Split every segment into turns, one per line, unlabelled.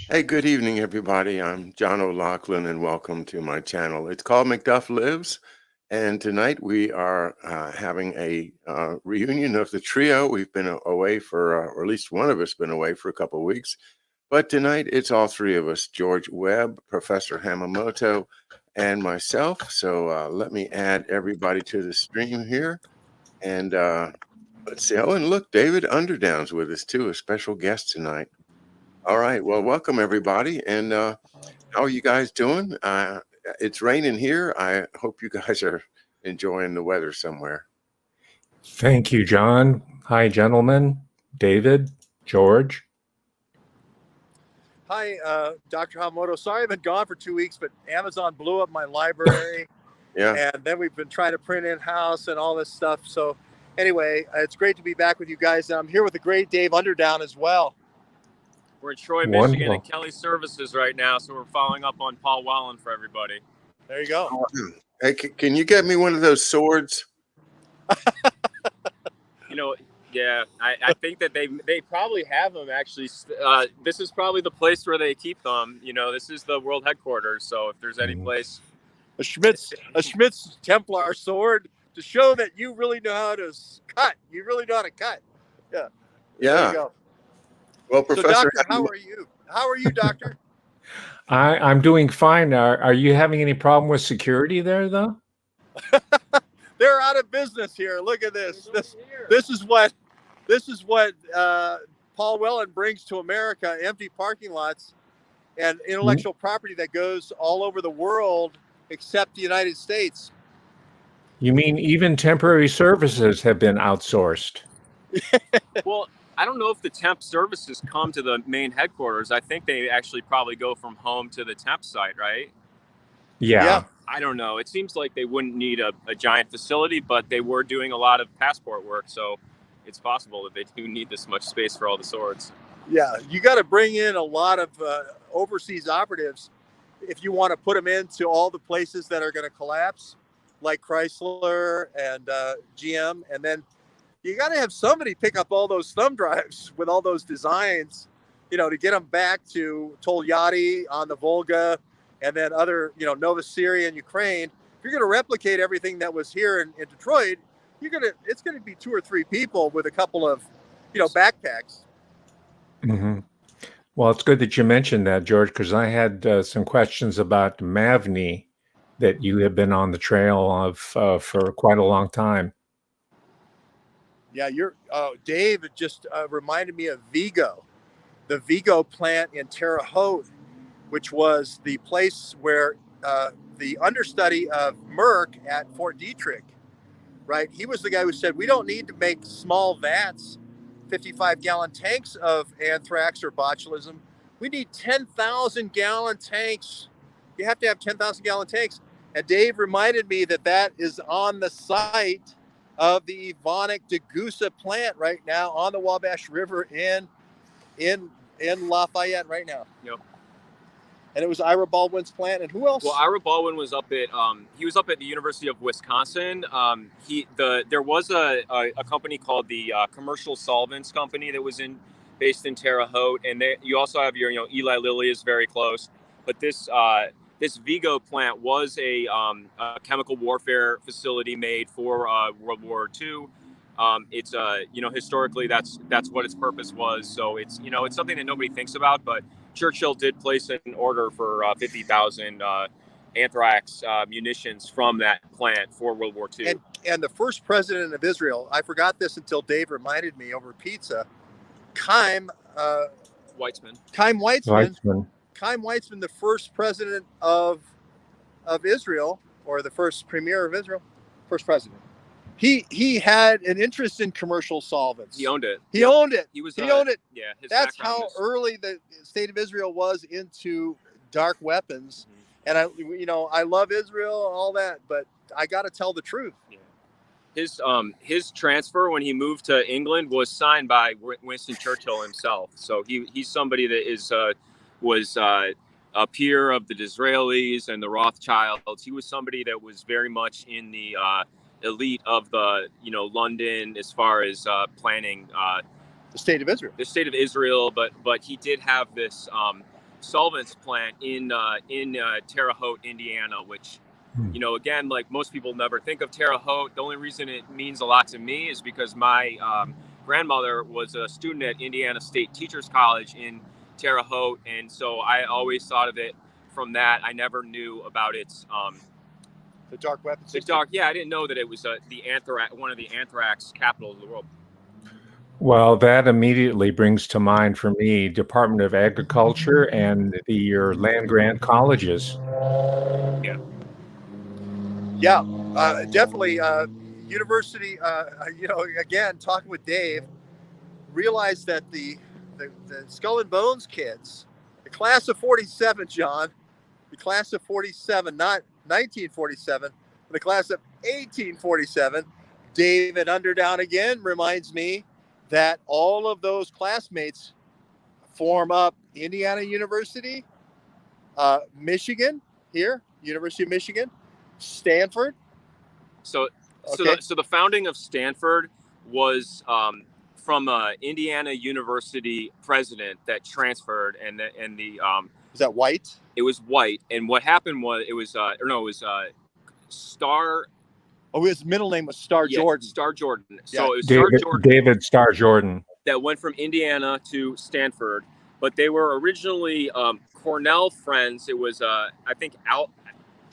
Hey, good evening, everybody. I'm John OLoughlin, and welcome to my channel. It's called McDuff Lives, and tonight we are having a reunion of the trio. We've been away for, or at least one of us been away for a couple of weeks, but tonight it's all three of us: George Webb, Professor Hamamoto, and myself. So let me add everybody to the stream here, and let's see. Oh, and look, David Underdown's with us too, a special guest tonight. All right. Well, welcome everybody. And how are you guys doing? It's raining here. I hope you guys are enjoying the weather somewhere.
Thank you, John. Hi, gentlemen. David, George.
Hi, Dr. Hamamoto. Sorry I've been gone for 2 weeks, but Amazon blew up my library.
Yeah.
And then we've been trying to print in-house and all this stuff. So anyway, it's great to be back with you guys. I'm here with the great Dave Underdown as well.
We're in Troy, Michigan at Kelly Services right now, so we're following up on Paul Wellen for everybody.
There you go.
Hey, can you get me one of those swords?
Yeah, I think that they probably have them, actually. This is probably the place where they keep them. This is the world headquarters, so if there's any place.
A Schmitz Templar sword to show that you really know how to cut. You really know how to cut. Yeah.
Yeah.
There you go.
Well, Professor,
so Doctor, how are you? How are you, Doctor?
I'm doing fine. Are you having any problem with security there, though?
They're out of business here. Look at this. This is what Paul Wellen brings to America: empty parking lots and intellectual property that goes all over the world except the United States.
You mean even temporary services have been outsourced?
Well, I don't know if the temp services come to the main headquarters. I think they actually probably go from home to the temp site, right?
Yeah.
I don't know. It seems like they wouldn't need a giant facility, but they were doing a lot of passport work, so it's possible that they do need this much space for all the swords.
Yeah, you got to bring in a lot of overseas operatives if you want to put them into all the places that are going to collapse, like Chrysler and GM, and then you got to have somebody pick up all those thumb drives with all those designs, to get them back to Tolyatti on the Volga, and then other, Nova Syria and Ukraine. If you're going to replicate everything that was here in Detroit, it's going to be 2 or 3 people with a couple of, backpacks.
Mm-hmm. Well, it's good that you mentioned that, George, because I had some questions about Mavni that you have been on the trail of for quite a long time.
Yeah, Dave just reminded me of Vigo, the Vigo plant in Terre Haute, which was the place where the understudy of Merck at Fort Detrick, right? He was the guy who said, we don't need to make small vats, 55-gallon tanks of anthrax or botulism. We need 10,000-gallon tanks. You have to have 10,000-gallon tanks. And Dave reminded me that is on the site of the Evonik Degussa plant right now on the Wabash River in Lafayette right now.
Yep.
And it was Ira Baldwin's plant. And who else?
Well, Ira Baldwin was up at the University of Wisconsin. There was a company called the Commercial Solvents Company that was based in Terre Haute, and you also have your Eli Lilly is very close, but this Vigo plant was a chemical warfare facility made for World War II. It's historically that's what its purpose was. So it's it's something that nobody thinks about, but Churchill did place an order for 50,000 anthrax munitions from that plant for World War II.
And the first president of Israel, I forgot this until Dave reminded me over pizza, Chaim
Weizmann.
Chaim Weizmann, the first president of Israel, or the first premier of Israel, first president. He had an interest in commercial solvents.
He owned it.
He owned it.
He
owned it.
Yeah.
That's how early the state of Israel was into dark weapons. Mm-hmm. And I love Israel, all that, but I got to tell the truth.
Yeah. His transfer when he moved to England was signed by Winston Churchill himself. So he's somebody that was a peer of the Disraelis and the Rothschilds. He was somebody that was very much in the elite of the London as far as planning
the state of Israel.
But he did have this solvents plant in Terre Haute, Indiana, which, you know, again, like most people never think of Terre Haute. The only reason it means a lot to me is because my grandmother was a student at Indiana State Teachers College in Terre Haute, and so I always thought of it from that. I never knew about its
the dark weapon
the
system.
dark. Yeah, I didn't know that it was one of the anthrax capitals of the world.
Well, that immediately brings to mind for me Department of Agriculture and your land grant colleges.
Yeah, definitely. University, you know, again, talking with Dave, realized that the Skull and Bones kids, the class of 47, John, the class of 47, not 1947, but the class of 1847, David Underdown again reminds me that all of those classmates form up Indiana University, Michigan here, University of Michigan, Stanford.
So
Okay.
so the founding of Stanford was from Indiana University president that transferred, and the
Is that White?
it was White, and what happened was it was Star.
Oh, his middle name was Star Jordan.
Star Jordan.
Yeah.
So it was Star Jordan
David Starr Jordan.
that went from Indiana to Stanford, but they were originally Cornell friends. It was I think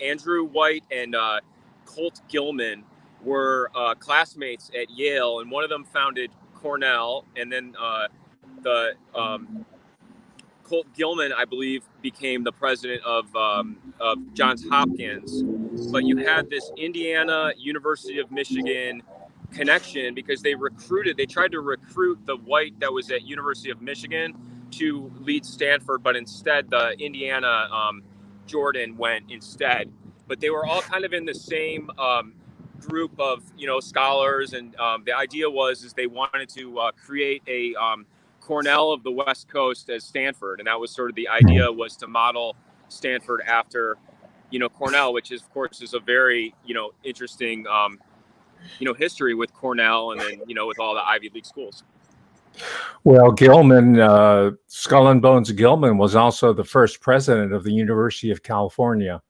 Andrew White and Colt Gilman were classmates at Yale, and one of them founded Cornell, and then Colt Gilman, I believe, became the president of Johns Hopkins. But you had this Indiana University of Michigan connection because they tried to recruit the White that was at University of Michigan to lead Stanford, but instead the Indiana Jordan went instead. But they were all kind of in the same group of, you know, scholars, and the idea was they wanted to create a Cornell of the West Coast as Stanford, and that was sort of the idea, was to model Stanford after, you know, Cornell, which is, of course, is a very, you know, interesting you know, history with Cornell, and then, you know, with all the Ivy League schools.
Well, Gilman, Skull and Bones Gilman was also the first president of the University of California.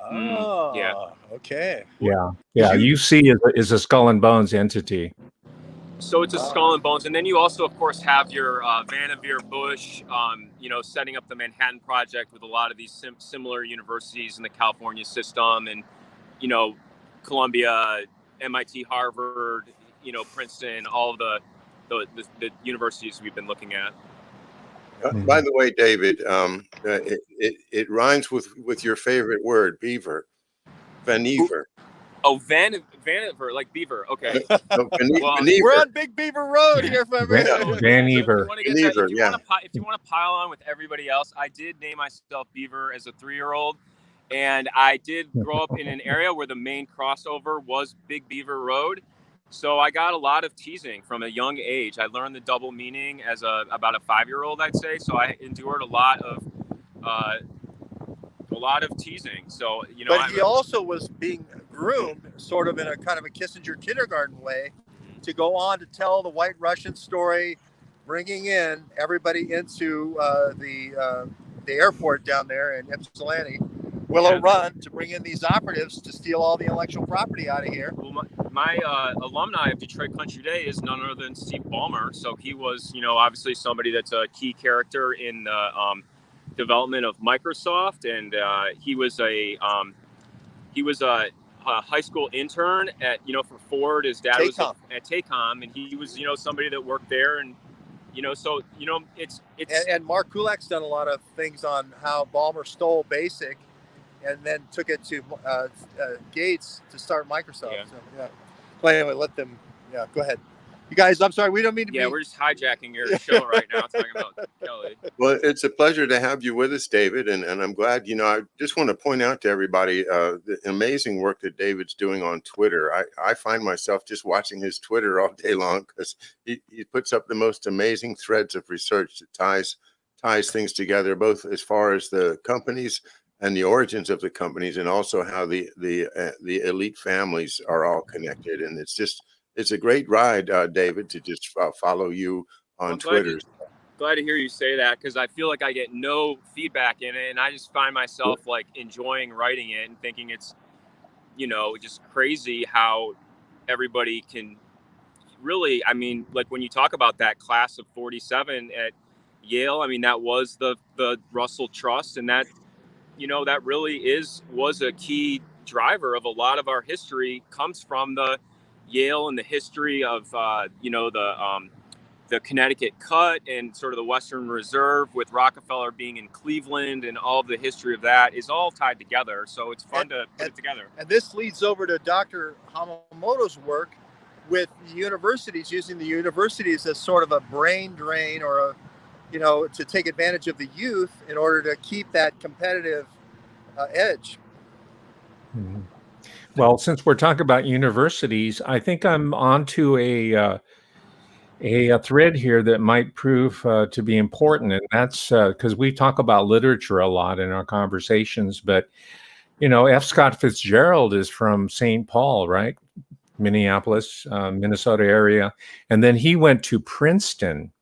Oh,
yeah.
Okay.
Yeah. UC is a Skull and Bones entity.
So it's a Skull and Bones, and then you also, of course, have your Vannevar Bush, you know, setting up the Manhattan Project with a lot of these similar universities in the California system, and, you know, Columbia, MIT, Harvard, you know, Princeton, all of the universities we've been looking at.
By the way, David, it rhymes with your favorite word, beaver, Vannevar.
Oh, Vannevar, like beaver. Okay.
No,
We're on Big Beaver Road here.
Vannevar.
If you want to pile on with everybody else, I did name myself Beaver as a 3-year-old, and I did grow up in an area where the main crossover was Big Beaver Road. So I got a lot of teasing from a young age. I learned the double meaning as about a 5-year-old, I'd say. So I endured a lot of teasing. So, you know,
But he also was being groomed, sort of in a kind of a Kissinger kindergarten way, to go on to tell the White Russian story, bringing in everybody into the airport down there in Ypsilanti, Willow Run, to bring in these operatives to steal all the intellectual property out of here.
Well, my alumni of Detroit Country Day is none other than Steve Ballmer. So he was, you know, obviously somebody that's a key character in the development of Microsoft, and he was a high school intern at, you know, for Ford. His dad was at Taycom, and he was, you know, somebody that worked there, and, you know, so, you know, it's
and Mark Kulak's done a lot of things on how Ballmer stole BASIC and then took it to Gates to start Microsoft.
Yeah.
So, yeah. Well, anyway, let them. Yeah, go ahead. You guys, I'm sorry, we don't mean to be.
Yeah, we're just hijacking your show right now, talking about Kelly.
Well, it's a pleasure to have you with us, David, and I'm glad. You know, I just want to point out to everybody the amazing work that David's doing on Twitter. I find myself just watching his Twitter all day long because he puts up the most amazing threads of research that ties things together, both as far as the companies and the origins of the companies, and also how the elite families are all connected. And it's a great ride, David, to just follow you on Twitter.
glad to hear you say that, because I feel like I get no feedback in it, and I just find myself like enjoying writing it and thinking it's, just crazy how everybody can really, I mean, like when you talk about that class of 47 at Yale, I mean, that was the Russell Trust, and that, that really was a key driver of a lot of our history, comes from the Yale and the history of, the Connecticut Cut and sort of the Western Reserve, with Rockefeller being in Cleveland, and all of the history of that is all tied together. So it's fun to put it together.
And this leads over to Dr. Hamamoto's work with universities, using the universities as sort of a brain drain, or to take advantage of the youth in order to keep that competitive edge.
Mm-hmm. Well, since we're talking about universities, I think I'm onto a thread here that might prove to be important, and that's because we talk about literature a lot in our conversations. But F. Scott Fitzgerald is from St. Paul, right? Minneapolis, Minnesota area, and then he went to Princeton.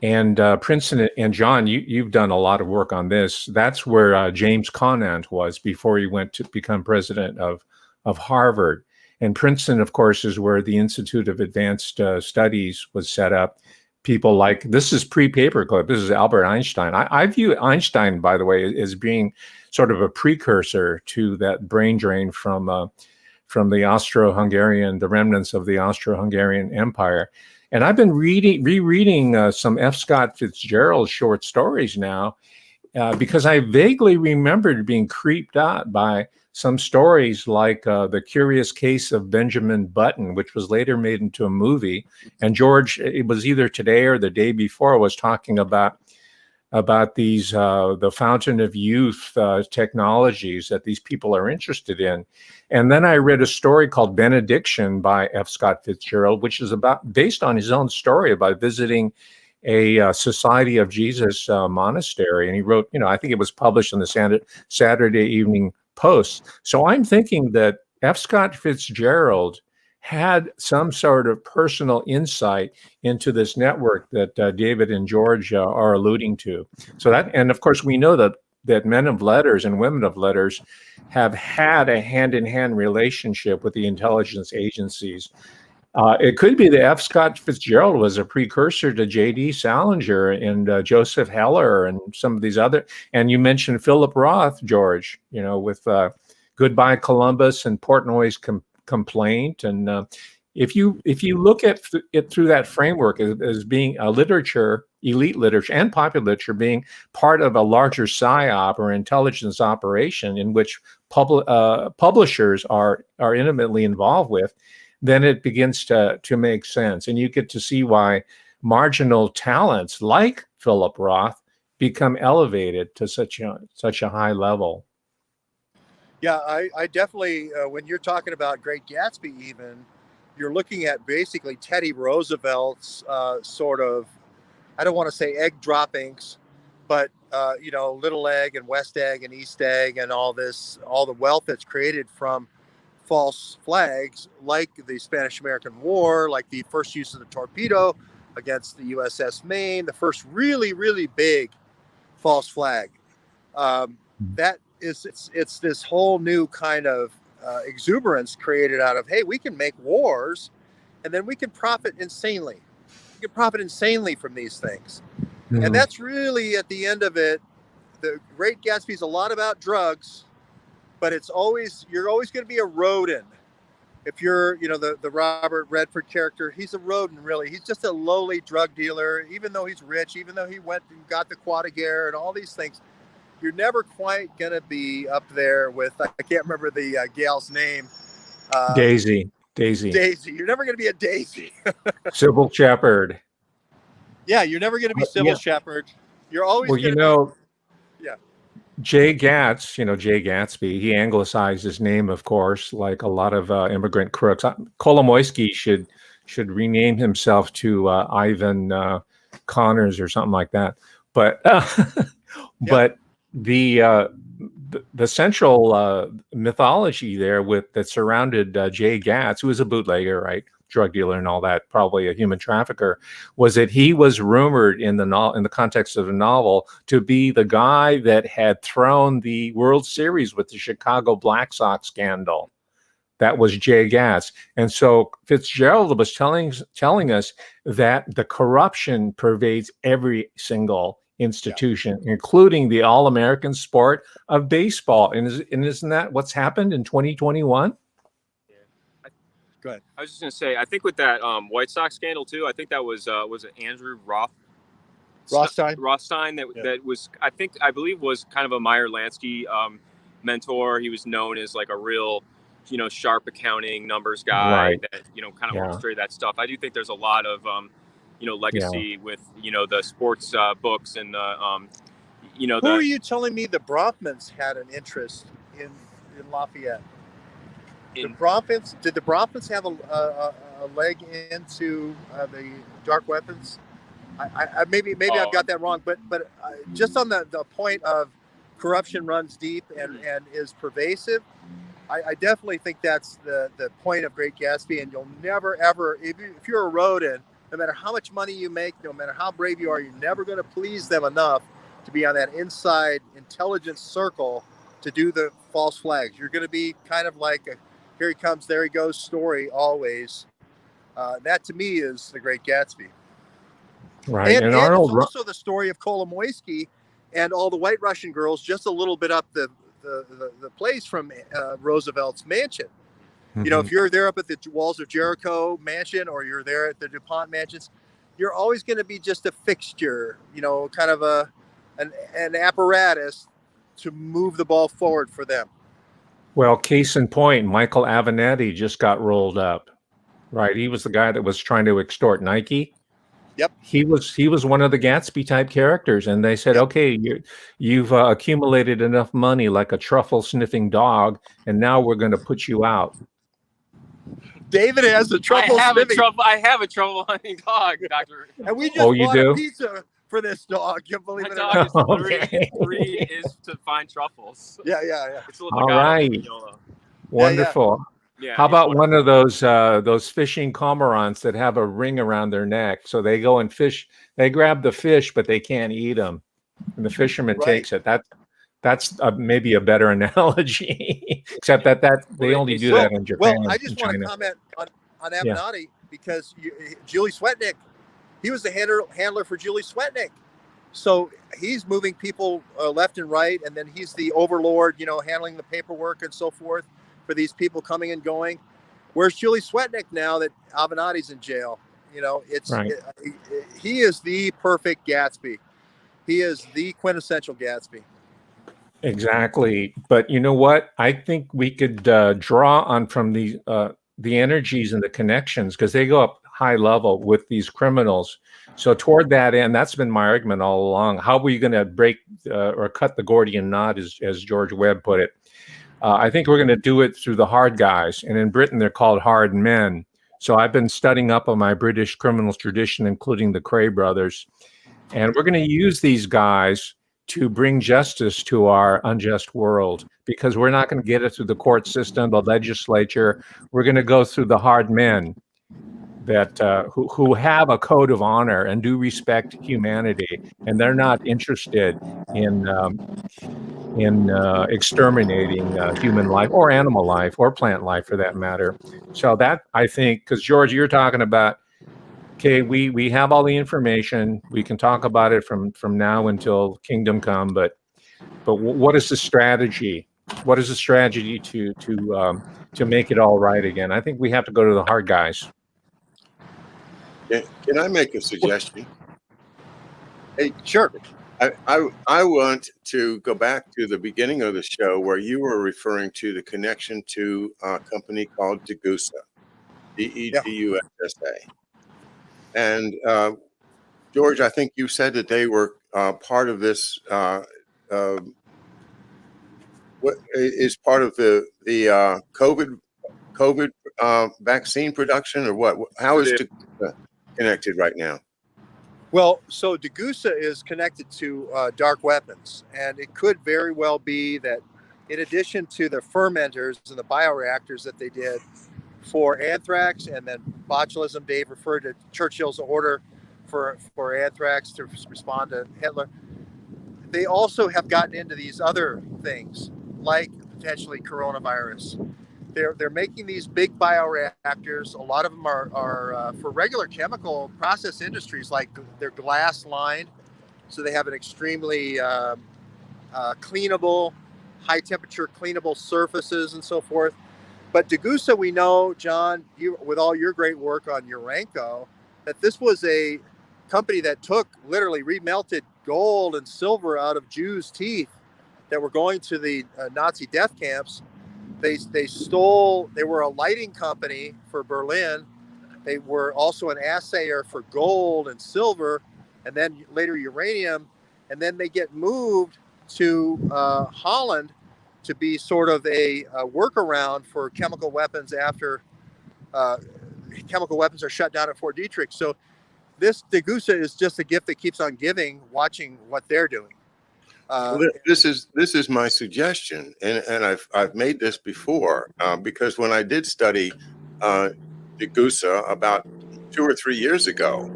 And Princeton, and John, you've done a lot of work on this. That's where James Conant was before he went to become president of Harvard. And Princeton, of course, is where the Institute of Advanced Studies was set up. People like, this is pre-paperclip, this is Albert Einstein. I view Einstein, by the way, as being sort of a precursor to that brain drain from the Austro-Hungarian, the remnants of the Austro-Hungarian Empire. And I've been rereading some F. Scott Fitzgerald short stories now, because I vaguely remembered being creeped out by some stories like The Curious Case of Benjamin Button, which was later made into a movie. And George, it was either today or the day before, was talking about these the fountain of youth technologies that these people are interested in. And then I read a story called Benediction by F. Scott Fitzgerald, which is based on his own story about visiting a Society of Jesus monastery. And he wrote, I think it was published in the Saturday Evening Post. So I'm thinking that F. Scott Fitzgerald had some sort of personal insight into this network that David and George are alluding to. So that, and of course, we know that men of letters and women of letters have had a hand-in-hand relationship with the intelligence agencies. It could be that F. Scott Fitzgerald was a precursor to J.D. Salinger and Joseph Heller and some of these other. And you mentioned Philip Roth, George, with Goodbye Columbus and Portnoy's Complaint. And if you look at it through that framework as being a literature, elite literature and popular literature being part of a larger PSYOP or intelligence operation in which publishers are intimately involved with, then it begins to make sense. And you get to see why marginal talents like Philip Roth become elevated to such a high level.
Yeah, I definitely, when you're talking about Great Gatsby, even, you're looking at basically Teddy Roosevelt's sort of, I don't want to say egg droppings, but, Little Egg and West Egg and East Egg and all the wealth that's created from false flags, like the Spanish-American War, like the first use of the torpedo against the USS Maine, the first really, really big false flag. That is, it's this whole new kind of exuberance created out of, hey, we can make wars and then we can profit insanely. We can profit insanely from these things. Mm-hmm. And that's really, at the end of it, the Great Gatsby is a lot about drugs, but you're always going to be a rodent. If you're, the Robert Redford character, he's a rodent, really. He's just a lowly drug dealer, even though he's rich, even though he went and got the Quadigare and all these things. You're never quite going to be up there with, I can't remember the gal's name.
Daisy.
You're never going to be a Daisy.
Sybil Shepherd.
Yeah, you're never going to be Sybil Shepherd. You're always
well,
going to be. Yeah.
Jay Gatsby, he anglicized his name, of course, like a lot of immigrant crooks. Kolomoisky should rename himself to Ivan Connors or something like that. But but the central mythology there that surrounded Jay Gatz, who was a bootlegger, right? drug dealer and all that, probably a human trafficker, was that he was rumored in the context of the novel to be the guy that had thrown the World Series with the Chicago Black Sox scandal. That was Jay Gatz. And so Fitzgerald was telling us that the corruption pervades every single institution, including the all-American sport of baseball. And isn't that what's happened in 2021?
Go ahead.
I was just going to say, I think with that White Sox scandal too, I think that was it Andrew Rothstein that was, I believe was kind of a Meyer Lansky mentor. He was known as like a real, sharp accounting numbers guy that, kind of orchestrated that stuff. I do think there's a lot of, legacy with, the sports books and the,
Who are you telling me the Bronfmans had an interest in Lafayette? Did the Bronfmans have a leg into the dark weapons? Maybe I've got that wrong, but just on the point of corruption runs deep and is pervasive, I definitely think that's the point of Great Gatsby. And you'll never ever, if you're a rodent, no matter how much money you make, no matter how brave you are, you're never going to please them enough to be on that inside intelligence circle to do the false flags. You're going to be kind of like a here he comes, there he goes story always. That to me is the Great Gatsby.
Right.
And Arnold, it's also the story of Kolomoisky and all the White Russian girls just a little bit up the place from Roosevelt's mansion. Mm-hmm. If you're there up at the Walls of Jericho mansion or you're there at the DuPont mansions, you're always going to be just a fixture, kind of an apparatus to move the ball forward for them.
Well, case in point, Michael Avenatti just got rolled up, right? He was the guy that was trying to extort Nike.
Yep.
He was one of the Gatsby type characters, and they said, "Okay, you've accumulated enough money like a truffle sniffing dog, and now we're going to put you out."
David has a truffle sniffing.
I have a truffle hunting dog, Doctor.
And we just bought a pizza for this dog. You believe it or not?
Three is to find truffles.
Yeah.
It's all right. Wonderful. Yeah, how about one of those fishing cormorants that have a ring around their neck? So they go and fish. They grab the fish, but they can't eat them, and the fisherman takes it. That's maybe a better analogy, except that they only do that in Japan.
Well, I just want to comment on Avenatti because Julie Swetnick, he was the handler for Julie Swetnick. So he's moving people left and right, and then he's the overlord, handling the paperwork and so forth for these people coming and going. Where's Julie Swetnick now that Avenatti's in jail? He is the perfect Gatsby. He is the quintessential Gatsby.
Exactly. But you know what? I think we could draw on from the energies and the connections, because they go up high level with these criminals. So toward that end, that's been my argument all along. How are we going to break or cut the Gordian knot, as George Webb put it? I think we're going to do it through the hard guys. And in Britain, they're called hard men. So I've been studying up on my British criminal tradition, including the Cray brothers. And we're going to use these guys to bring justice to our unjust world, because we're not going to get it through the court system, the legislature. We're going to go through the hard men that who have a code of honor and do respect humanity, and they're not interested in exterminating human life or animal life or plant life for that matter. So that, I think, because George, you're talking about, okay, we have all the information. We can talk about it from now until kingdom come. But what is the strategy? What is the strategy to make it all right again? I think we have to go to the hard guys.
Can I make a suggestion? Hey,
sure.
I want to go back to the beginning of the show where you were referring to the connection to a company called Degussa, DEGUSSA. And George, I think you said that they were part of this. What is part of the COVID vaccine production, or what? How is Degussa connected right now?
Well, so Degussa is connected to dark weapons, and it could very well be that, in addition to the fermenters and the bioreactors that they did for anthrax, and then botulism. Dave referred to Churchill's order for anthrax to respond to Hitler. They also have gotten into these other things, like potentially coronavirus. They're making these big bioreactors. A lot of them are for regular chemical process industries, like they're glass lined, so they have an extremely cleanable, high temperature cleanable surfaces and so forth. But Degussa, we know, John, you, with all your great work on Urenco, that this was a company that took, literally remelted gold and silver out of Jews' teeth that were going to the Nazi death camps. They stole, they were a lighting company for Berlin. They were also an assayer for gold and silver, and then later uranium. And then they get moved to Holland to be sort of a workaround for chemical weapons after chemical weapons are shut down at Fort Detrick. So this Degussa is just a gift that keeps on giving, watching what they're doing.
Well, this is my suggestion, and I've made this before because when I did study Degussa about 2 or 3 years ago,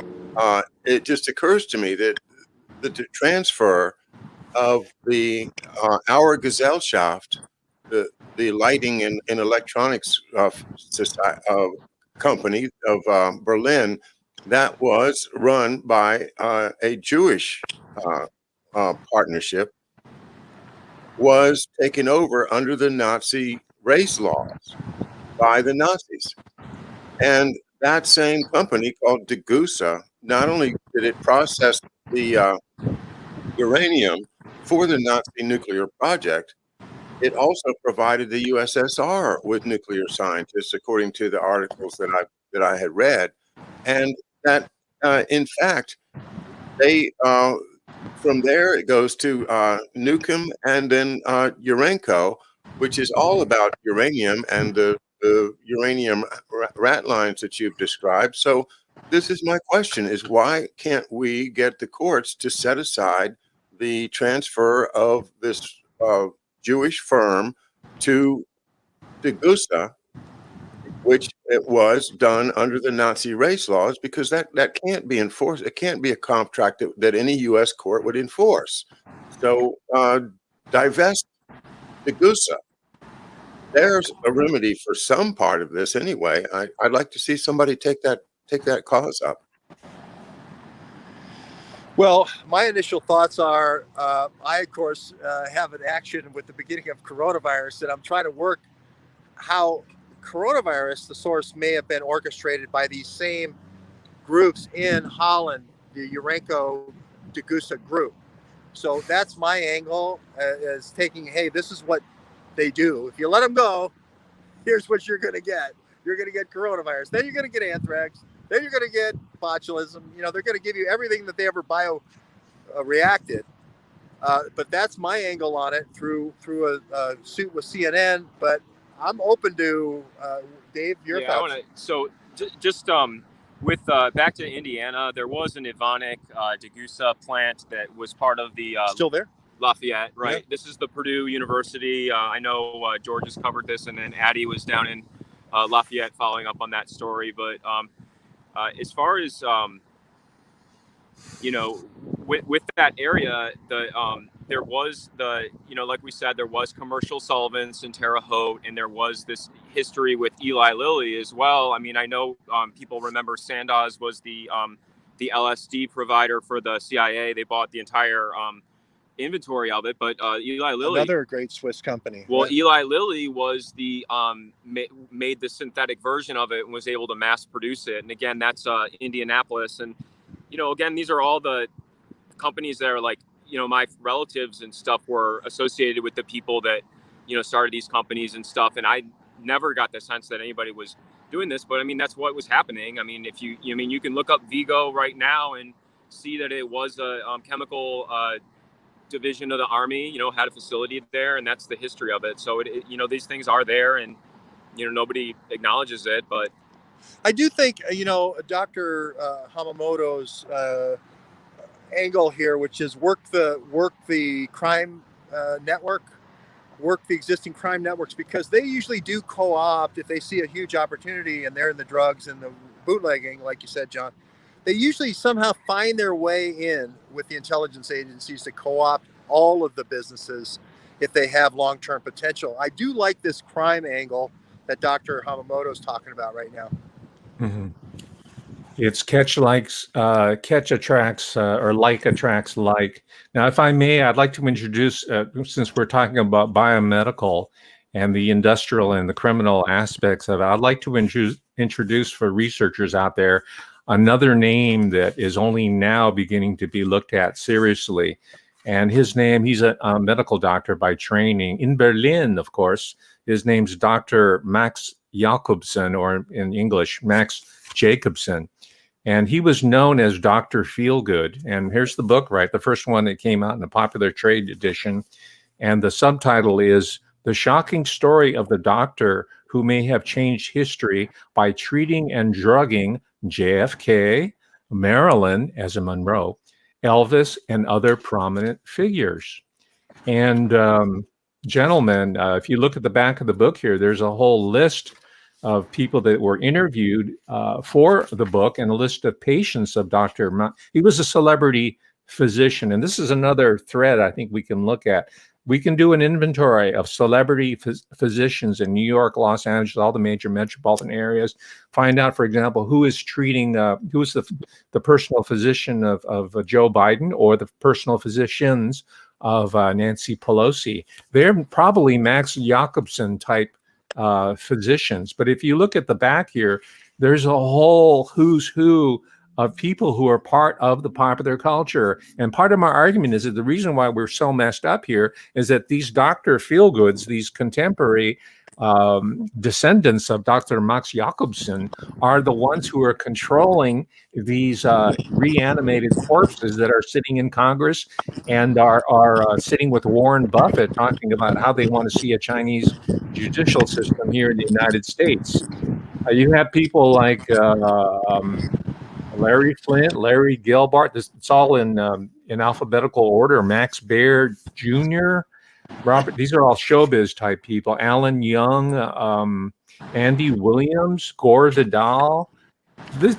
it just occurs to me that the transfer of the our Gesellschaft, the lighting and electronics society, company of Berlin, that was run by a Jewish partnership, was taken over under the Nazi race laws by the Nazis. And that same company called Degussa, not only did it process the uranium for the Nazi nuclear project, it also provided the USSR with nuclear scientists, according to the articles that I had read, and that in fact they from there it goes to Nukem and then Urenco, which is all about uranium and the uranium rat lines that you've described. So this is my question: is why can't we get the courts to set aside the transfer of this Jewish firm to Degussa, which it was done under the Nazi race laws, because that can't be enforced. It can't be a contract that any U.S. court would enforce. So divest Degussa. There's a remedy for some part of this anyway. I'd like to see somebody take that cause up.
Well, my initial thoughts are, I, of course, have an action with the beginning of coronavirus, and I'm trying to work how coronavirus, the source, may have been orchestrated by these same groups in Holland, the Urenco Degussa group. So that's my angle, is taking, hey, this is what they do. If you let them go, here's what you're going to get. You're going to get coronavirus. Then you're going to get anthrax. Then you're going to get botulism. You know, they're going to give you everything that they ever reacted. But that's my angle on it through a suit with CNN. But I'm open to Dave, your thoughts.
With back to Indiana, there was an Evonik Degussa plant that was part of the
still there.
Lafayette, right?
Yeah.
This is the Purdue University. I know George has covered this, and then Addie was down in Lafayette following up on that story. But as far as with that area, there was like we said, there was commercial solvents in Terre Haute, and there was this history with Eli Lilly as well. I mean, I know people remember Sandoz was the LSD provider for the CIA. They bought the entire inventory of it, but Eli Lilly,
another great Swiss company.
Well,
right?
Eli Lilly was the made the synthetic version of it and was able to mass produce it. And again, that's Indianapolis. And again, these are all the companies that are like, my relatives and stuff were associated with the people that started these companies and stuff. And I never got the sense that anybody was doing this, but I mean, that's what was happening. I mean, if you can look up Vigo right now and see that it was a chemical division of the Army, had a facility there, and that's the history of it. So these things are there, and nobody acknowledges it. But
I do think Dr. Hamamoto's angle here, which is work the crime network, work the existing crime networks, because they usually do co-opt if they see a huge opportunity and they're in the drugs and the bootlegging, like you said, John. They usually somehow find their way in with the intelligence agencies to co-opt all of the businesses if they have long-term potential. I do like this crime angle that Dr. Hamamoto is talking about right now.
Mhm. It's catch attracts or like attracts like. Now, if I may, I'd like to introduce, since we're talking about biomedical and the industrial and the criminal aspects of it, I'd like to introduce for researchers out there another name that is only now beginning to be looked at seriously. And his name, he's a medical doctor by training in Berlin, of course. His name's Dr. Max Jacobson, or in English, Max Jacobson. And he was known as Dr. Feelgood. And here's the book, right? The first one that came out in the popular trade edition. And the subtitle is The Shocking Story of the Doctor Who May Have Changed History by Treating and Drugging JFK, Marilyn as a Monroe, Elvis, and other prominent figures. And gentlemen, if you look at the back of the book here, there's a whole list of people that were interviewed for the book, and a list of patients of Dr. He was a celebrity physician. And this is another thread I think we can look at. We can do an inventory of celebrity physicians in New York, Los Angeles, all the major metropolitan areas. Find out, for example, who is treating, who is the personal physician of Joe Biden, or the personal physicians of Nancy Pelosi. They're probably Max Jacobson type physicians. But if you look at the back here, there's a whole who's who of people who are part of the popular culture. And part of my argument is that the reason why we're so messed up here is that these Dr. Feelgoods, these contemporary descendants of Dr. Max Jacobson, are the ones who are controlling these reanimated corpses that are sitting in Congress and are sitting with Warren Buffett talking about how they want to see a Chinese judicial system here in the United States. You have people like Larry Flint, Larry Gilbart. It's all in alphabetical order. Max Baird Jr., Robert. These are all showbiz type people. Alan Young, Andy Williams, Gore Vidal. There's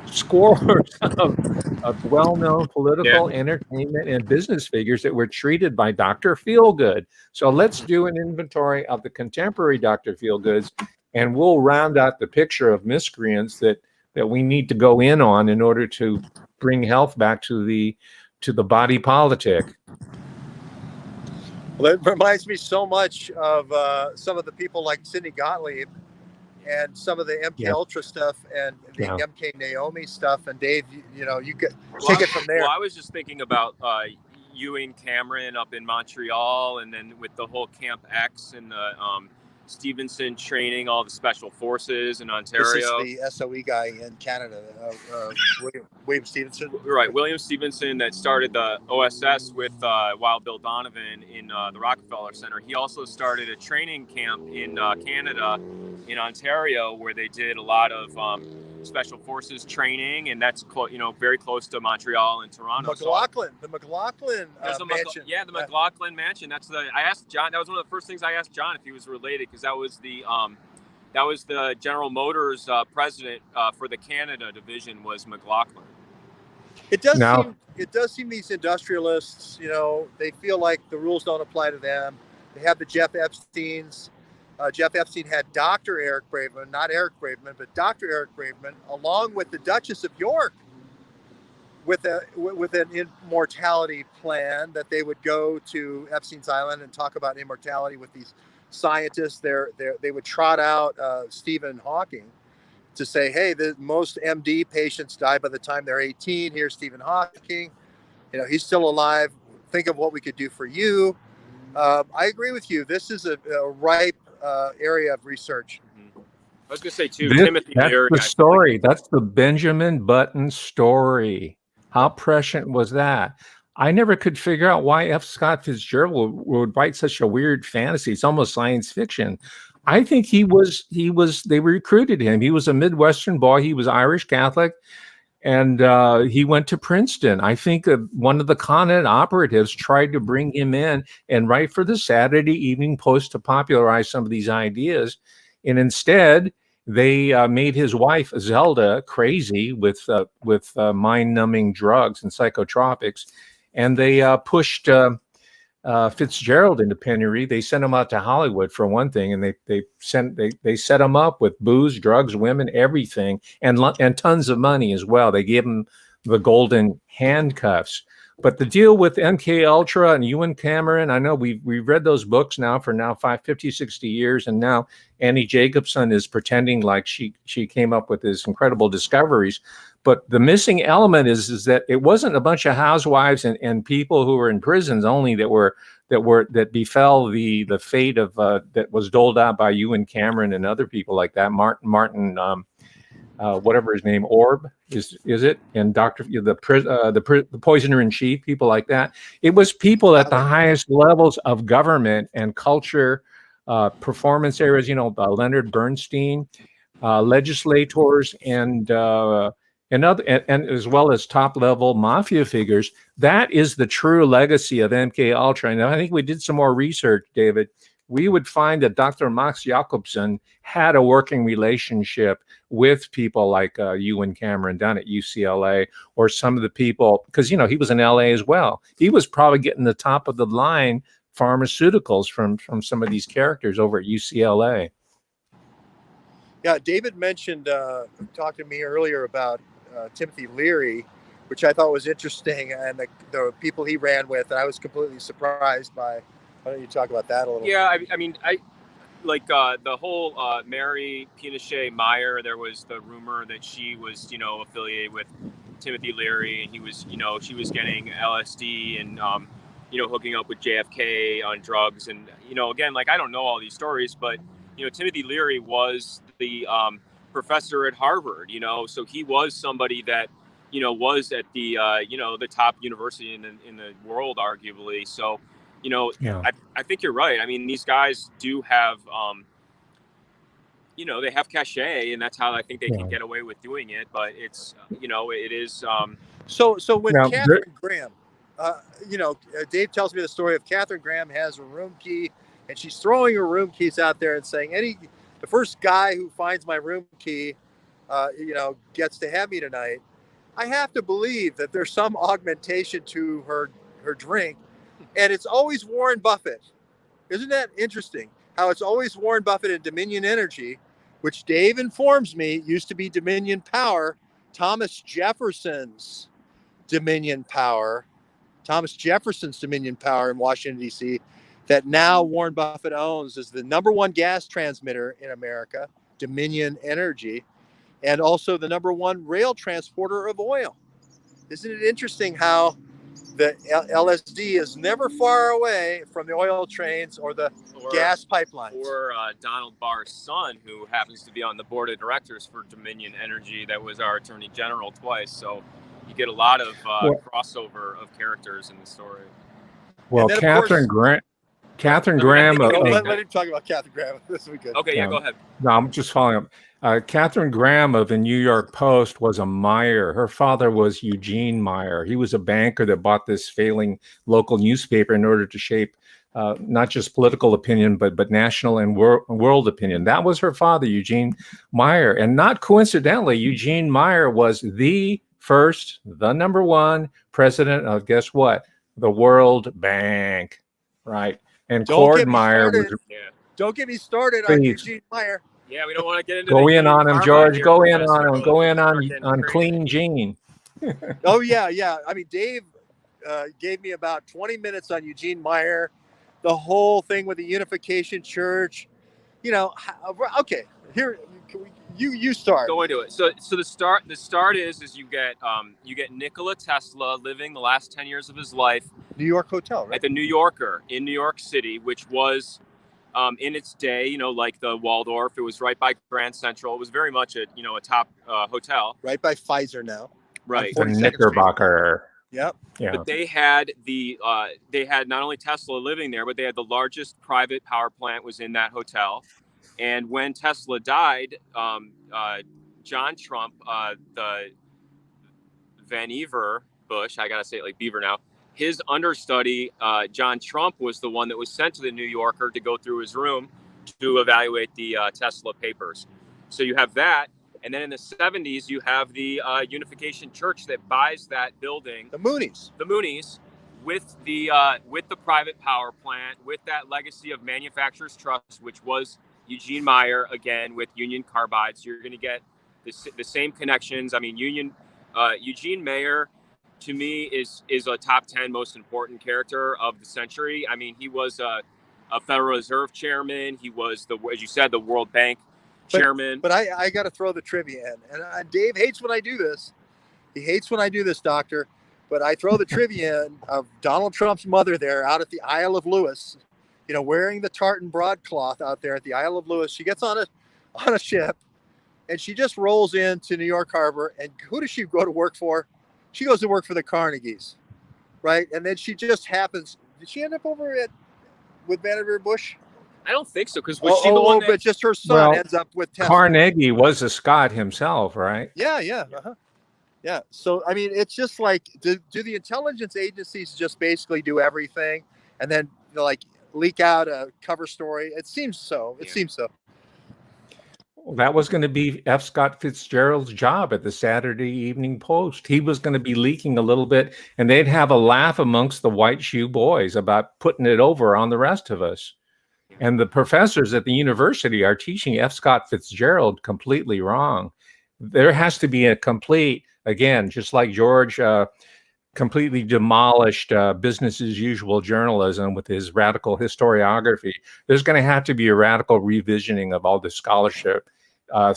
scores of well-known political, entertainment, and business figures that were treated by Dr. Feelgood. So let's do an inventory of the contemporary Dr. Feelgoods, and we'll round out the picture of miscreants that we need to go in on in order to bring health back to the body politic.
Well, it reminds me so much of some of the people like Sidney Gottlieb and some of the MK Ultra stuff and the MK Naomi stuff. And Dave, you could take it from there.
Well, I was just thinking about Ewing Cameron up in Montreal, and then with the whole Camp X and the Stevenson training all the special forces in Ontario.
This is the SOE guy in Canada, William Stevenson.
Right, William Stevenson, that started the OSS with Wild Bill Donovan in the Rockefeller Center. He also started a training camp in Canada, in Ontario, where they did a lot of special forces training, and that's very close to Montreal and Toronto.
The McLaughlin mansion.
Yeah, the McLaughlin mansion. I asked John. That was one of the first things I asked John if he was related, because that was the General Motors president for the Canada division was McLaughlin.
It does seem these industrialists, they feel like the rules don't apply to them. They have the Jeff Epsteins. Jeff Epstein had Dr. Eric Braverman, not Eric Braverman, but Dr. Eric Braverman, along with the Duchess of York, with an immortality plan that they would go to Epstein's Island and talk about immortality with these scientists. They would trot out Stephen Hawking to say, hey, most MD patients die by the time they're 18. Here's Stephen Hawking. He's still alive. Think of what we could do for you. I agree with you. This is a ripe area of research.
I was going to say too,
Timothy Leary. That's the story. That's the Benjamin Button story. How prescient was that? I never could figure out why F. Scott Fitzgerald would write such a weird fantasy. It's almost science fiction. I think they recruited him. He was a Midwestern boy. He was Irish Catholic. And he went to Princeton. I think one of the Con Ed operatives tried to bring him in and write for the Saturday Evening Post to popularize some of these ideas. And instead, they made his wife, Zelda, crazy with mind-numbing drugs and psychotropics. And they pushed Fitzgerald into penury. They sent him out to Hollywood for one thing, and they set him up with booze, drugs, women, everything, and tons of money as well. They gave him the golden handcuffs. But the deal with MK Ultra and Ewan Cameron, I know we've read those books now for 50, 60 years, and now Annie Jacobson is pretending like she came up with these incredible discoveries. But the missing element is that it wasn't a bunch of housewives and people who were in prisons only that befell the fate of that was doled out by Ewan Cameron and other people like that. Martin whatever his name, Orb is it, and the poisoner in chief, people like that. It was people at the highest levels of government and culture, performance areas. Leonard Bernstein, legislators, and as well as top level mafia figures. That is the true legacy of MK Ultra. And I think we did some more research, David. We would find that Dr. Max Jacobson had a working relationship with people like Ewan Cameron down at UCLA, or some of the people, because he was in LA as well. He was probably getting the top of the line pharmaceuticals from some of these characters over at UCLA.
Yeah, David mentioned talked to me earlier about Timothy Leary, which I thought was interesting, and the people he ran with, and I was completely surprised by. Why don't you talk about that a little?
Yeah, I mean, like the whole Mary Pinochet Meyer. There was the rumor that she was, affiliated with Timothy Leary, and he was, she was getting LSD and, hooking up with JFK on drugs, and again, like I don't know all these stories, but Timothy Leary was the professor at Harvard, so he was somebody that was at the the top university in the world, arguably. So.
Yeah.
I think you're right. I mean, these guys do have, they have cachet, and that's how I think they can get away with doing it. But it's, it is.
So when Catherine Graham, Dave tells me the story of Catherine Graham has a room key, and she's throwing her room keys out there and saying, the first guy who finds my room key, gets to have me tonight. I have to believe that there's some augmentation to her drink. And it's always Warren Buffett. Isn't that interesting? How it's always Warren Buffett and Dominion Energy, which Dave informs me used to be Dominion Power, Thomas Jefferson's Dominion Power in Washington, D.C., that now Warren Buffett owns as the number one gas transmitter in America, Dominion Energy, and also the number one rail transporter of oil. Isn't it interesting how the LSD is never far away from the oil trains or the gas pipelines? Or
Donald Barr's son, who happens to be on the board of directors for Dominion Energy, that was our attorney general twice. So you get a lot of crossover of characters in the story.
Well, Catherine Graham.
Let him talk about Catherine Graham. This will be good.
Okay, go ahead.
No, I'm just following up. Catherine Graham of the New York Post was a Meyer. Her father was Eugene Meyer. He was a banker that bought this failing local newspaper in order to shape not just political opinion, but national and world opinion. That was her father, Eugene Meyer. And not coincidentally, Eugene Meyer was the number one president of, guess what? The World Bank, right? And Claude Meyer was...
Don't get me started on Eugene Meyer.
Yeah, we don't want to get into.
Go in on him, George. Go in on him. Go in on Clean Gene.
Oh yeah. I mean, Dave gave me about 20 minutes on Eugene Meyer, the whole thing with the Unification Church. Okay, here you start.
Go into it. So the start is you get Nikola Tesla living the last 10 years of his life.
New York hotel, right?
At the New Yorker in New York City, which was. In its day, like the Waldorf, it was right by Grand Central. It was very much a top hotel.
Right by Pfizer now.
Right.
The Knickerbocker.
Yep.
Yeah.
But they had not only Tesla living there, but they had the largest private power plant was in that hotel. And when Tesla died, John Trump, Vannevar Bush, I gotta say it like Beaver now, his understudy, John Trump, was the one that was sent to the New Yorker to go through his room to evaluate the Tesla papers. So you have that. And then in the 70s, you have the Unification Church that buys that building,
The Moonies.
with the private power plant, with that legacy of Manufacturers Trust, which was Eugene Meyer again with Union Carbide. So you're going to get the same connections. I mean, Eugene Meyer, to me, is a top 10 most important character of the century. I mean, he was a Federal Reserve chairman. He was, as you said, the World Bank chairman.
But I got to throw the trivia in. And Dave hates when I do this. He hates when I do this, Doctor. But I throw the trivia in of Donald Trump's mother there out at the Isle of Lewis, wearing the tartan broadcloth out there at the Isle of Lewis. She gets on a ship, and she just rolls into New York Harbor. And who does she go to work for? She goes to work for the Carnegies, right? And then she just happens. Did she end up over with Vannevar Bush?
I don't think so, because was she the one that...
but just her son ends up with Tesla.
Carnegie was a Scot himself, right?
Yeah. Yeah. So, I mean, it's just like, do the intelligence agencies just basically do everything and then leak out a cover story? It seems so.
Well, that was going to be F. Scott Fitzgerald's job at the Saturday Evening Post. He was going to be leaking a little bit, and they'd have a laugh amongst the white shoe boys about putting it over on the rest of us. And the professors at the university are teaching F. Scott Fitzgerald completely wrong. There has to be a complete, again, just like George completely demolished business as usual journalism with his radical historiography. There's going to have to be a radical revisioning of all the scholarship,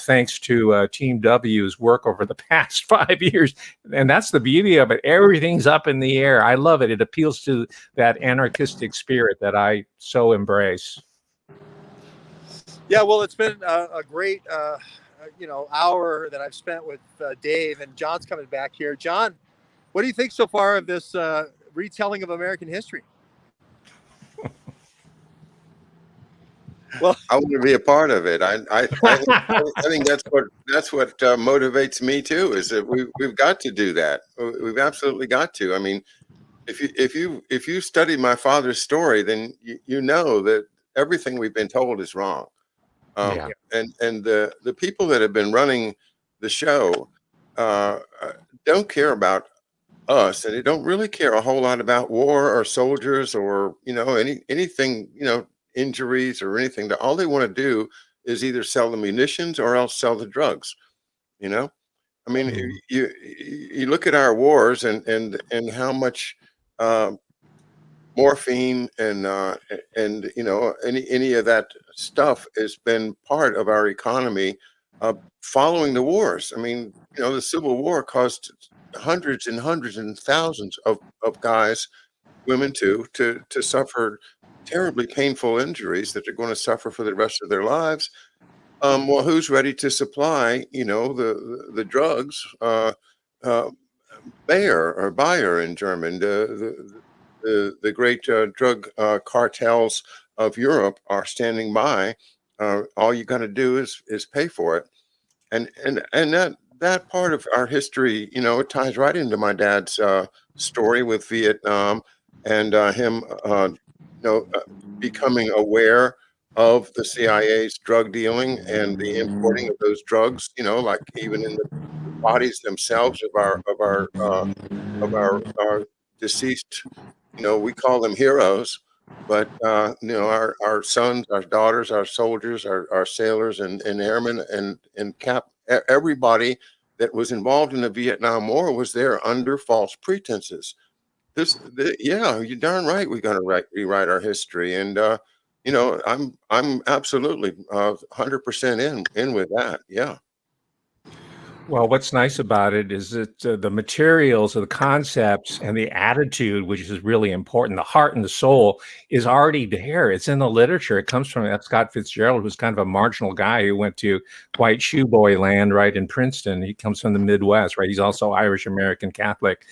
thanks to Team W's work over the past 5 years. And that's the beauty of it. Everything's up in the air. I love it. It appeals to that anarchistic spirit that I so embrace.
Yeah, well, it's been a great, hour that I've spent with Dave, and John's coming back here. John, what do you think so far of this retelling of American history?
Well, I want to be a part of it. I think that's what motivates me too. Is that we've got to do that. We've absolutely got to. I mean, if you study my father's story, then you know that everything we've been told is wrong. And the people that have been running the show don't care about us, and they don't really care a whole lot about war or soldiers or anything, injuries or anything. All they want to do is either sell the munitions or else sell the drugs. I mean, you look at our wars and how much morphine and any of that stuff has been part of our economy following the wars. I mean, the Civil War caused hundreds and hundreds and thousands of guys, women too, to suffer terribly painful injuries that they're going to suffer for the rest of their lives. Well, who's ready to supply, the drugs? Bayer in German, the great drug cartels of Europe are standing by. All you got to do is pay for it, and that part of our history, it ties right into my dad's story with Vietnam and him, becoming aware of the CIA's drug dealing and the importing of those drugs. Like even in the bodies themselves of our deceased. We call them heroes, but our sons, our daughters, our soldiers, our sailors and airmen and everybody that was involved in the Vietnam War was there under false pretenses. You're darn right. We got to rewrite our history, and I'm absolutely 100% in with that. Yeah.
Well, what's nice about it is that the materials, the concepts, and the attitude, which is really important, the heart and the soul, is already there. It's in the literature. It comes from F. Scott Fitzgerald, who's kind of a marginal guy who went to white shoe boy land, right, in Princeton. He comes from the Midwest, right? He's also Irish-American Catholic.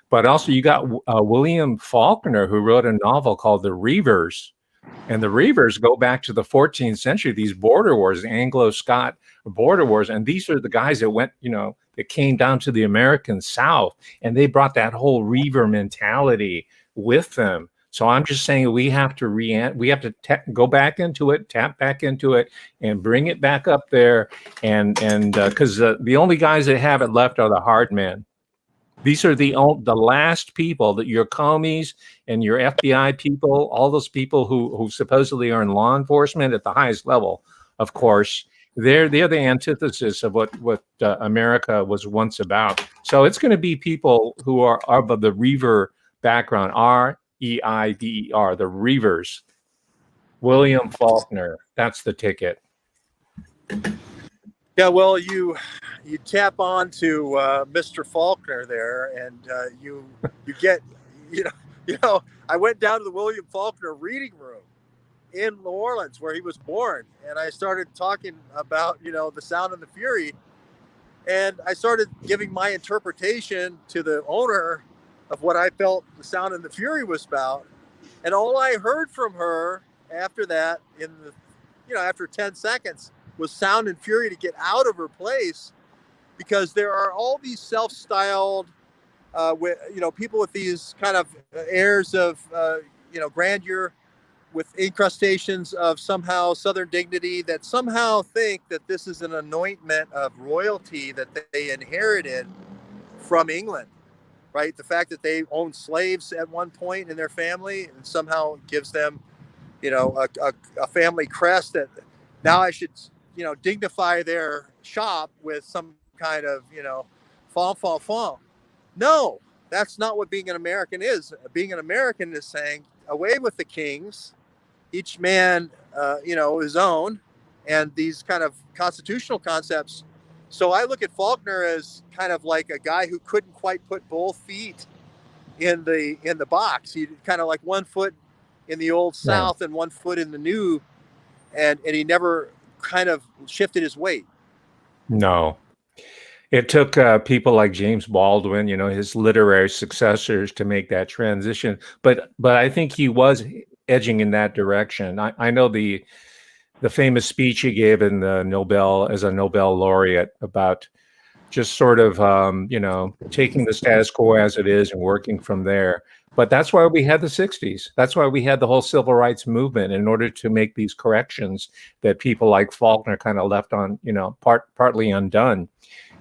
But also you got William Faulkner, who wrote a novel called The Reivers, And the Reivers go back to the 14th century, these border wars, the Anglo-Scot border wars. And these are the guys that went, that came down to the American South, and they brought that whole Reiver mentality with them. So I'm just saying we have to go back into it, tap back into it, and bring it back up there. And because the only guys that have it left are the hard men. These are the last people that your commies and your FBI people, all those people who supposedly are in law enforcement at the highest level, of course, they're the antithesis of what America was once about. So it's going to be people who are of the Reiver background, R-E-I-V-E-R, the Reivers. William Faulkner, that's the ticket.
Yeah, well, you tap on to Mr. Faulkner there, and you get, I went down to the William Faulkner reading room in New Orleans where he was born, and I started talking about, The Sound and the Fury, and I started giving my interpretation to the owner of what I felt The Sound and the Fury was about, and all I heard from her after that, after 10 seconds, was sound and fury to get out of her place, because there are all these self-styled, people with these kind of airs of, grandeur, with incrustations of somehow Southern dignity, that somehow think that this is an anointment of royalty that they inherited from England, right? The fact that they owned slaves at one point in their family and somehow gives them, a family crest that now I should, dignify their shop with some kind of, fond. No, that's not what being an American is. Being an American is saying, away with the kings, each man, his own, and these kind of constitutional concepts. So I look at Faulkner as kind of like a guy who couldn't quite put both feet in the box. He kind of like one foot in the old South and one foot in the new, and he never kind of shifted his weight.
No. It took people like James Baldwin, his literary successors, to make that transition. But I think he was edging in that direction. I know the famous speech he gave in the Nobel as a Nobel laureate about just sort of, taking the status quo as it is and working from there. But that's why we had the 60s. That's why we had the whole civil rights movement, in order to make these corrections that people like Faulkner kind of left on, partly undone.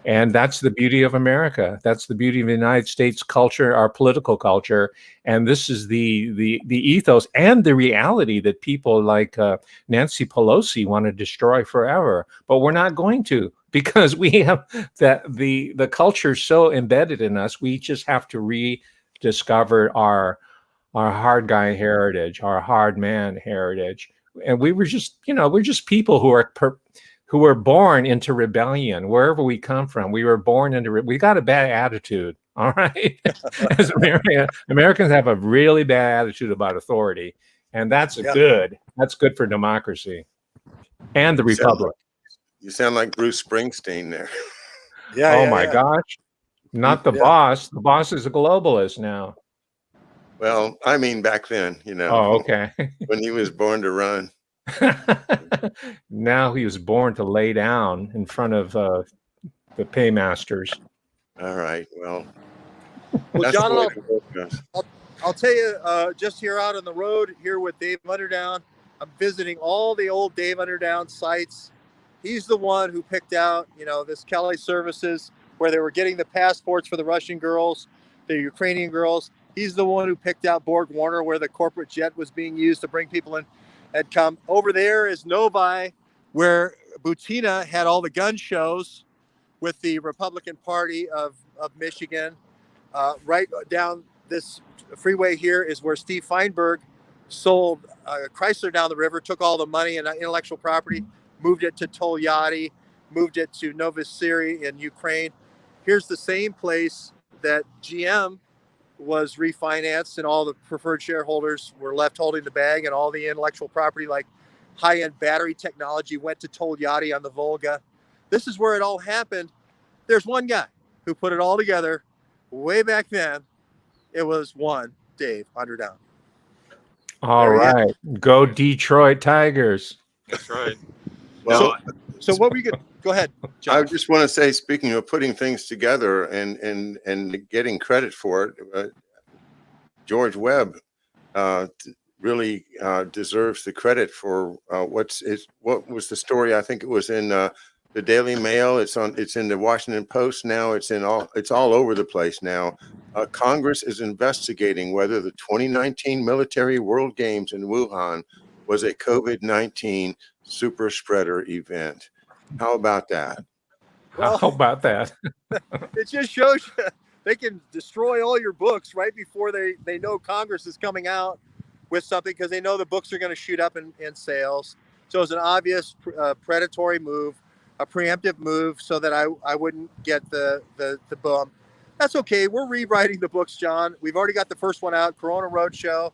And that's the beauty of America. That's the beauty of the United States culture, our political culture. And this is the ethos and the reality that people like Nancy Pelosi want to destroy forever. But we're not going to, because we have the culture so embedded in us. We just have to rediscover our hard guy heritage, our hard man heritage. And we were just, we're just people who were born into rebellion, wherever we come from. We were born into, we got a bad attitude, all right? As Americans have a really bad attitude about authority, and that's good. That's good for democracy and the republic.
You sound like Bruce Springsteen there.
Oh my gosh. Not the boss. The boss is a globalist now.
Well, I mean, back then,
Oh, okay.
when he was born to run.
Now he was born to lay down in front of the paymasters.
All right. Well,
John, I'll tell you, just here out on the road here with Dave Underdown, I'm visiting all the old Dave Underdown sites. He's the one who picked out, this Kelly Services, where they were getting the passports for the Russian girls, the Ukrainian girls. He's the one who picked out Borg Warner, where the corporate jet was being used to bring people in. Had come over there is Novi, where Butina had all the gun shows with the Republican Party of Michigan. Right down this freeway here is where Steve Feinberg sold Chrysler down the river, took all the money and intellectual property, moved it to Tolyatti, moved it to Novosibirsk in Ukraine. Here's the same place that GM was refinanced, and all the preferred shareholders were left holding the bag, and all the intellectual property like high-end battery technology went to Tolyatti on the Volga. This is where it all happened. There's one guy who put it all together way back then. It was one Dave Underdown.
All
There he is.
right. Go Detroit Tigers.
That's right.
Well,
So what were you going to go ahead,
I
John?
just want to say, speaking of putting things together and getting credit for it, George Webb really deserves the credit for what was the story? I think it was in the Daily Mail. It's in the Washington Post now. It's all over the place now. Congress is investigating whether the 2019 Military World Games in Wuhan was a COVID-19 super spreader event. How about that?
Well,
How about that?
it just shows you they can destroy all your books right before they know Congress is coming out with something, because they know the books are going to shoot up in sales. So it's an obvious predatory move, a preemptive move, so that I wouldn't get the boom. That's okay. We're rewriting the books, John. We've already got the first one out, Corona Roadshow.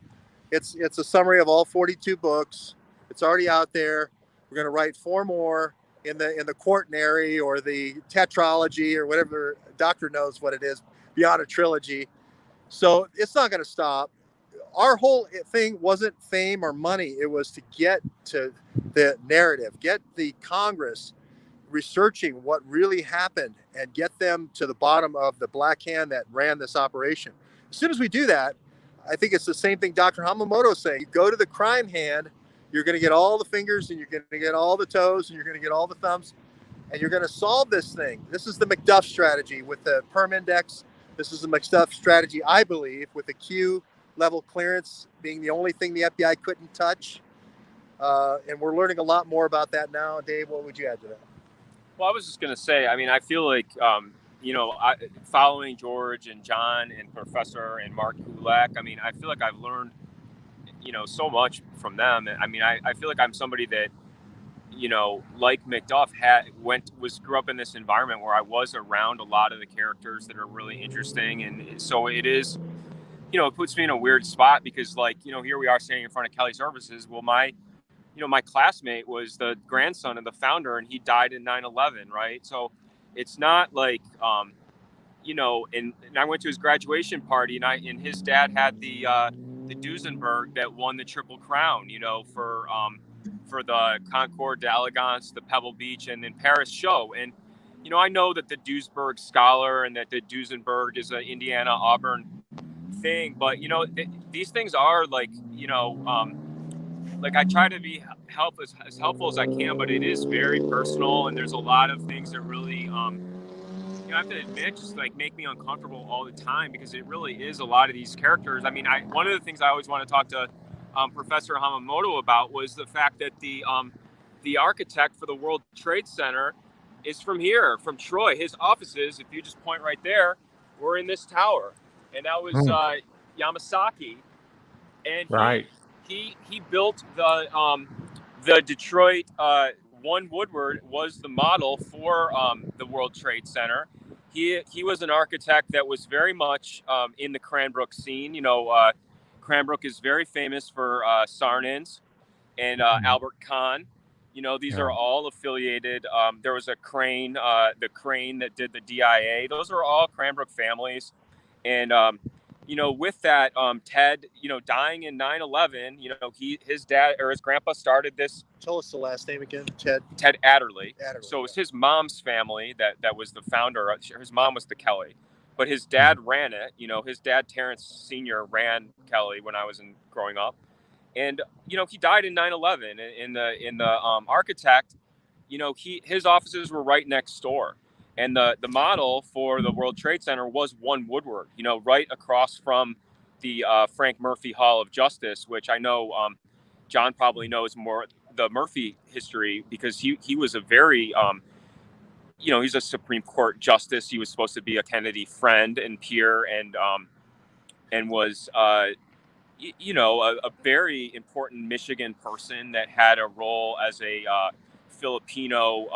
It's a summary of all 42 books. It's already out there. We're going to write 4 more in the quaternary or the tetralogy or whatever. Doctor knows what it is beyond a trilogy. So it's not going to stop. Our whole thing wasn't fame or money. It was to get to the narrative, get the Congress researching what really happened and get them to the bottom of the black hand that ran this operation. As soon as we do that, I think it's the same thing Dr. Hamamoto is saying. You go to the crime hand, you're going to get all the fingers and you're going to get all the toes and you're going to get all the thumbs, and you're going to solve this thing. This is the McDuff strategy with the perm index. This is the McDuff strategy, I believe, with the Q level clearance being the only thing the FBI couldn't touch. And we're learning a lot more about that now. Dave, what would you add to that?
Well, I was just going to say, I mean, I feel like, following George and John and Professor and Mark Kulak, I mean, I feel like I've learned, so much from them. I mean, I feel like I'm somebody that, like McDuff grew up in this environment where I was around a lot of the characters that are really interesting. And so it is, it puts me in a weird spot because, like, here we are standing in front of Kelly Services. Well, my classmate was the grandson of the founder and he died in 9/11, right? So it's not like, and I went to his graduation party and his dad had the Duesenberg that won the Triple Crown, for the Concours d'Elegance, the Pebble Beach, and then Paris show. And, I know that the Duesenberg Scholar and that the Duesenberg is an Indiana Auburn thing, but, these things are like, like I try to be as helpful as I can, but it is very personal. And there's a lot of things that really, I have to admit, just like make me uncomfortable all the time, because it really is a lot of these characters. I mean, one of the things I always want to talk to Professor Hamamoto about was the fact that the architect for the World Trade Center is from here, from Troy. His offices, if you just point right there, were in this tower, and that was Yamasaki, and
Right.
he built the Detroit. One Woodward was the model for the World Trade Center. He was an architect that was very much in the Cranbrook scene. Cranbrook is very famous for Sarnans and Albert Kahn. These are all affiliated. There was a Crane, the Crane that did the DIA. Those are all Cranbrook families. And, with that, Ted, dying in 9/11, his dad or his grandpa started this.
Tell us the last name again, Ted.
Ted Adderley.
Adderley,
So it was his mom's family that was the founder. His mom was the Kelly, but his dad ran it. His dad, Terrence Sr., ran Kelly when I was growing up. And, he died in 9/11 in the architect, his offices were right next door. And the model for the World Trade Center was one Woodward, right across from the Frank Murphy Hall of Justice, which I know John probably knows more the Murphy history, because he was a very, he's a Supreme Court justice. He was supposed to be a Kennedy friend and peer, and was, a very important Michigan person that had a role as a Filipino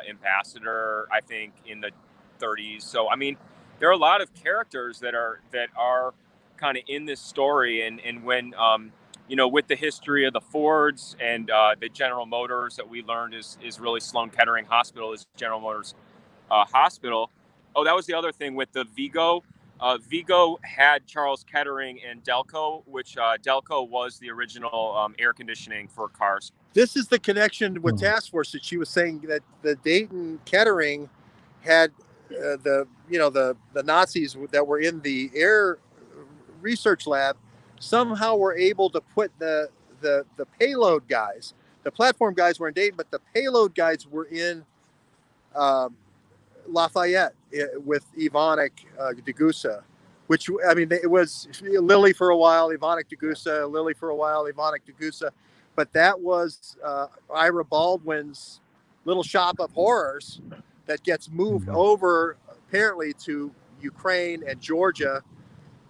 ambassador, I think, in the 30s. So, I mean, there are a lot of characters that are kind of in this story. And when, with the history of the Fords and the General Motors that we learned is really Sloan Kettering Hospital is General Motors hospital. Oh, that was the other thing with the Vigo. Vigo had Charles Kettering and Delco, which Delco was the original air conditioning for cars.
This is the connection with task force that she was saying, that the Dayton Kettering had the Nazis that were in the air research lab somehow were able to put the payload guys. The platform guys were in Dayton, but the payload guys were in Lafayette with Ivanek Degussa, which, I mean, it was Lily for a while, Ivanek Degussa, Lily for a while, Ivanek Degussa. But that was Ira Baldwin's little shop of horrors that gets moved over apparently to Ukraine and Georgia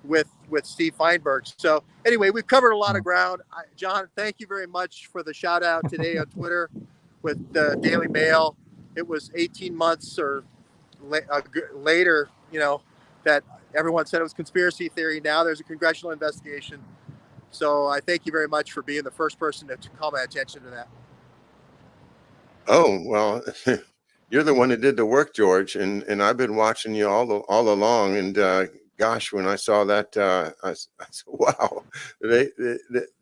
with Steve Feinberg. So anyway, we've covered a lot of ground. John, thank you very much for the shout out today on Twitter with the Daily Mail. It was 18 months or later, that everyone said it was conspiracy theory. Now there's a congressional investigation. So I thank you very much for being the first person to call my attention to that.
Oh, well, you're the one that did the work, George, and I've been watching you all along. And gosh, when I saw that, I said, wow,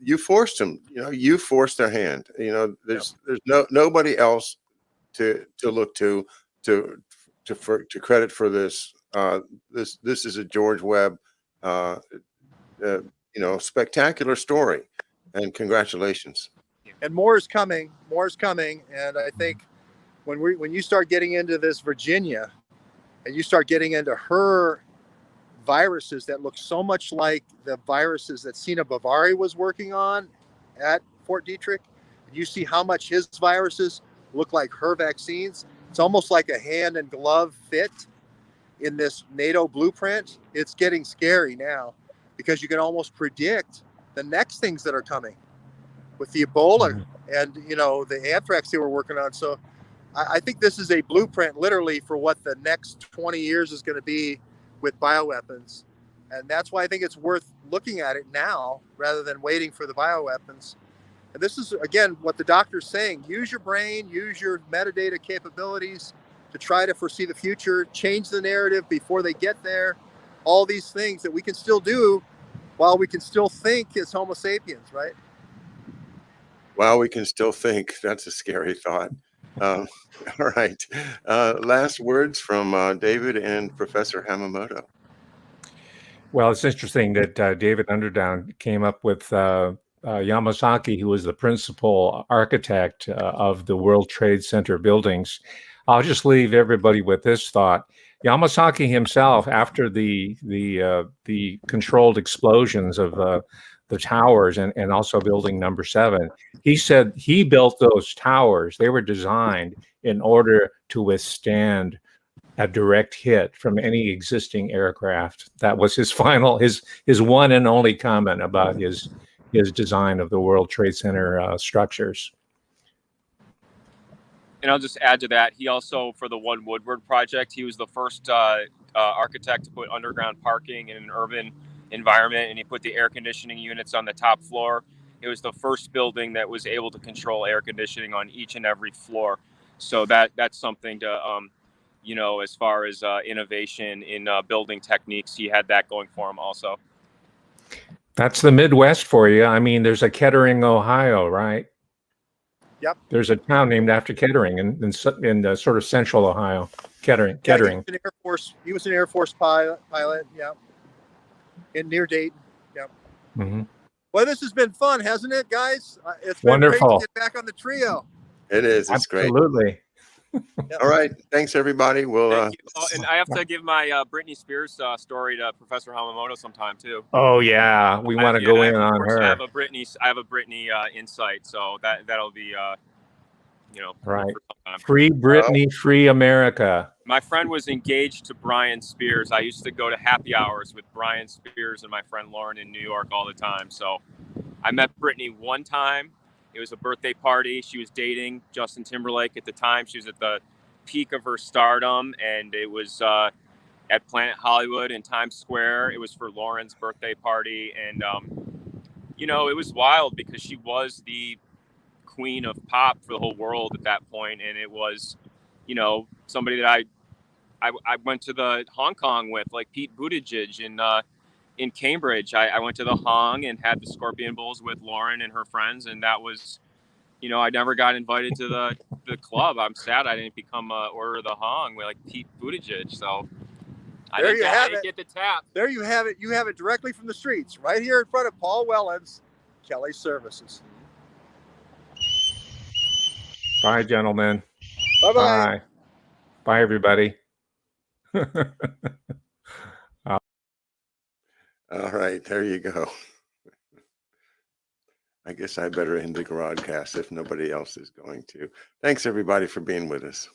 you forced them. You forced their hand. There's nobody else to look to credit for this. This is a George Webb, spectacular story, and congratulations.
And more is coming. And I think when you start getting into this Virginia, and you start getting into her viruses that look so much like the viruses that Sina Bavari was working on at Fort Detrick, and you see how much his viruses look like her vaccines. It's almost like a hand and glove fit in this NATO blueprint. It's getting scary now, because you can almost predict the next things that are coming with the Ebola and, the anthrax they were working on. So I think this is a blueprint literally for what the next 20 years is going to be with bioweapons. And that's why I think it's worth looking at it now rather than waiting for the bioweapons. And this is, again, what the doctor's saying. Use your brain, use your metadata capabilities to try to foresee the future, change the narrative before they get there. All these things that we can still do while we can still think as Homo sapiens, right?
While we can still think. That's a scary thought. All right. Last words from David and Professor Hamamoto.
Well, it's interesting that David Underdown came up with Yamasaki, who was the principal architect of the World Trade Center buildings. I'll just leave everybody with this thought. Yamasaki himself, after the controlled explosions of the towers and also building number 7, he said he built those towers. They were designed in order to withstand a direct hit from any existing aircraft. That was his his one and only comment about his design of the World Trade Center structures.
And I'll just add to that, he also, for the One Woodward project, he was the first architect to put underground parking in an urban environment, and he put the air conditioning units on the top floor. It was the first building that was able to control air conditioning on each and every floor. So that's something to, as far as innovation in building techniques, he had that going for him also.
That's the Midwest for you. I mean, there's a Kettering, Ohio, right?
Yep.
There's a town named after Kettering in sort of central Ohio. Kettering.
Yeah, he was an Air Force pilot. Yeah. Near Dayton. Yeah.
Mm-hmm.
Well, this has been fun, hasn't it, guys? It's been
wonderful.
Great to get back on the trio.
It is. It's great.
Absolutely.
All right. Thanks, everybody. We'll.
And I have to give my Britney Spears story to Professor Hamamoto sometime too.
Oh yeah, we want to go in on her.
I have a Britney insight, so that'll be
right. Free Britney, free America.
My friend was engaged to Brian Spears. I used to go to happy hours with Brian Spears and my friend Lauren in New York all the time. So I met Britney one time. It was a birthday party. She was dating Justin Timberlake at the time. She was at the peak of her stardom, and it was at Planet Hollywood in Times Square. It was for Lauren's birthday party, and it was wild because she was the queen of pop for the whole world at that point, and it was somebody that I I went to the Hong Kong with like Pete Buttigieg in Cambridge. I went to the Hong and had the Scorpion Bowls with Lauren and her friends, and that was, I never got invited to the club. I'm sad I didn't become a Order of the Hong with like Pete Buttigieg. So I
There
didn't,
you
I
have
didn't
it.
get the tap.
There you have it. You have it directly from the streets, right here in front of Paul Wellens, Kelly Services.
Bye, gentlemen.
Bye-bye.
Bye. Bye, everybody.
All right, there you go. I guess I better end the broadcast if nobody else is going to. Thanks, everybody, for being with us.